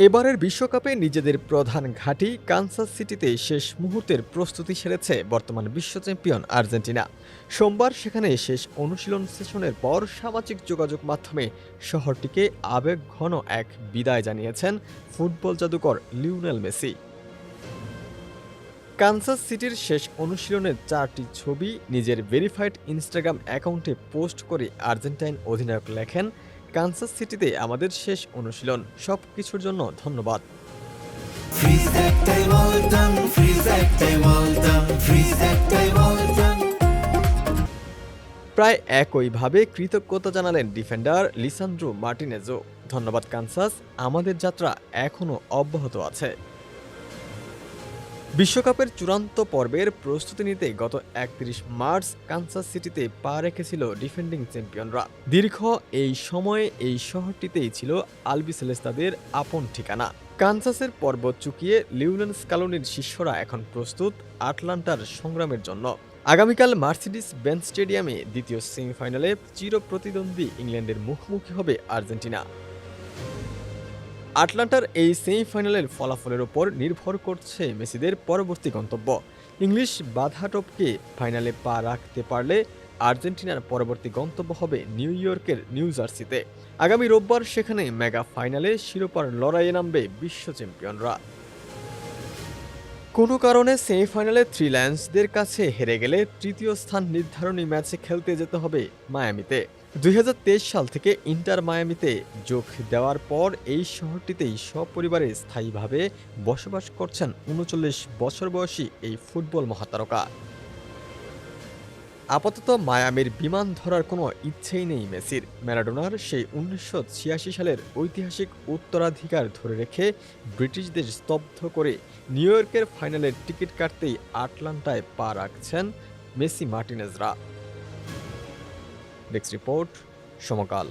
এবারের বিশ্বকাপে নিজেদের প্রধান ঘাঁটি কানসাস সিটিতে শেষ মুহূর্তের প্রস্তুতি সেরেছে বর্তমান বিশ্ব চ্যাম্পিয়ন আর্জেন্টিনা। সোমবার সেখানে শেষ অনুশীলন সেশনের পর সামাজিক যোগাযোগ মাধ্যমে শহরটিকে আবেগঘন এক বিদায় জানিয়েছেন ফুটবল জাদুকর লিওনেল মেসি। কানসাস সিটির শেষ অনুশীলনের 4টি ছবি নিজের ভেরিফাইড ইনস্টাগ্রাম অ্যাকাউন্টে পোস্ট করে আর্জেন্টাইন অধিনায়ক লেখেন, কানসাস সিটিতে আমাদের শেষ অনুশীলন, সবকিছুর জন্য ধন্যবাদ। প্রায় একইভাবে কৃতজ্ঞতা জানালেন ডিফেন্ডার লিসান্দ্রো মার্টিনেজও। ধন্যবাদ কানসাস, আমাদের যাত্রা এখনও অব্যাহত আছে। বিশ্বকাপের চূড়ান্ত পর্বের প্রস্তুতি নিতে গত ৩১ মার্চ কানসাস সিটিতে পা রেখেছিল ডিফেন্ডিং চ্যাম্পিয়নরা। দীর্ঘ এই সময়ে এই শহরটিতেই ছিল আলবিসেলেস্তাদের আপন ঠিকানা। কানসাসের পর্বত চুকিয়ে লিওনেল স্কালোনির শিষ্যরা এখন প্রস্তুত আটলান্টার সংগ্রামের জন্য। আগামীকাল মার্সিডিস বেঞ্জ স্টেডিয়ামে দ্বিতীয় সেমিফাইনালে চিরপ্রতিদ্বন্দ্বী ইংল্যান্ডের মুখোমুখি হবে আর্জেন্টিনা। আটলান্টার এই সেমিফাইনালের ফলাফলের ওপর নির্ভর করছে মেসিদের পরবর্তী গন্তব্য। ইংলিশ বাধা টপকে ফাইনালে পা রাখতে পারলে আর্জেন্টিনার পরবর্তী গন্তব্য হবে নিউ ইয়র্কের নিউ জার্সিতে। আগামী রোববার সেখানে মেগা ফাইনালে শিরোপার লড়াইয়ে নামবে বিশ্ব চ্যাম্পিয়নরা। কোনো কারণে সেমিফাইনালে থ্রি লায়ন্সদের কাছে হেরে গেলে তৃতীয় স্থান নির্ধারণী ম্যাচে খেলতে যেতে হবে মায়ামিতে। ২০২৩ সাল থেকে ইন্টার মায়ামিতে যোগ দেওয়ার পর এই শহরটিতেই সপরিবারে স্থায়ীভাবে বসবাস করছেন ৩৯ বছর বয়সী এই ফুটবল মহাতারকা। আপাতত মায়ামির বিমান ধরার কোনো ইচ্ছেই নেই মেসির। ম্যারাডোনার সেই ১৯৮৬ সালের ঐতিহাসিক উত্তরাধিকার ধরে রেখে ব্রিটিশদের স্তব্ধ করে নিউ ইয়র্কের ফাইনালের টিকিট কাটতেই আটলান্টায় পা রাখছেন মেসি মার্টিনেজরা। ডেস্ক রিপোর্ট, সমকাল।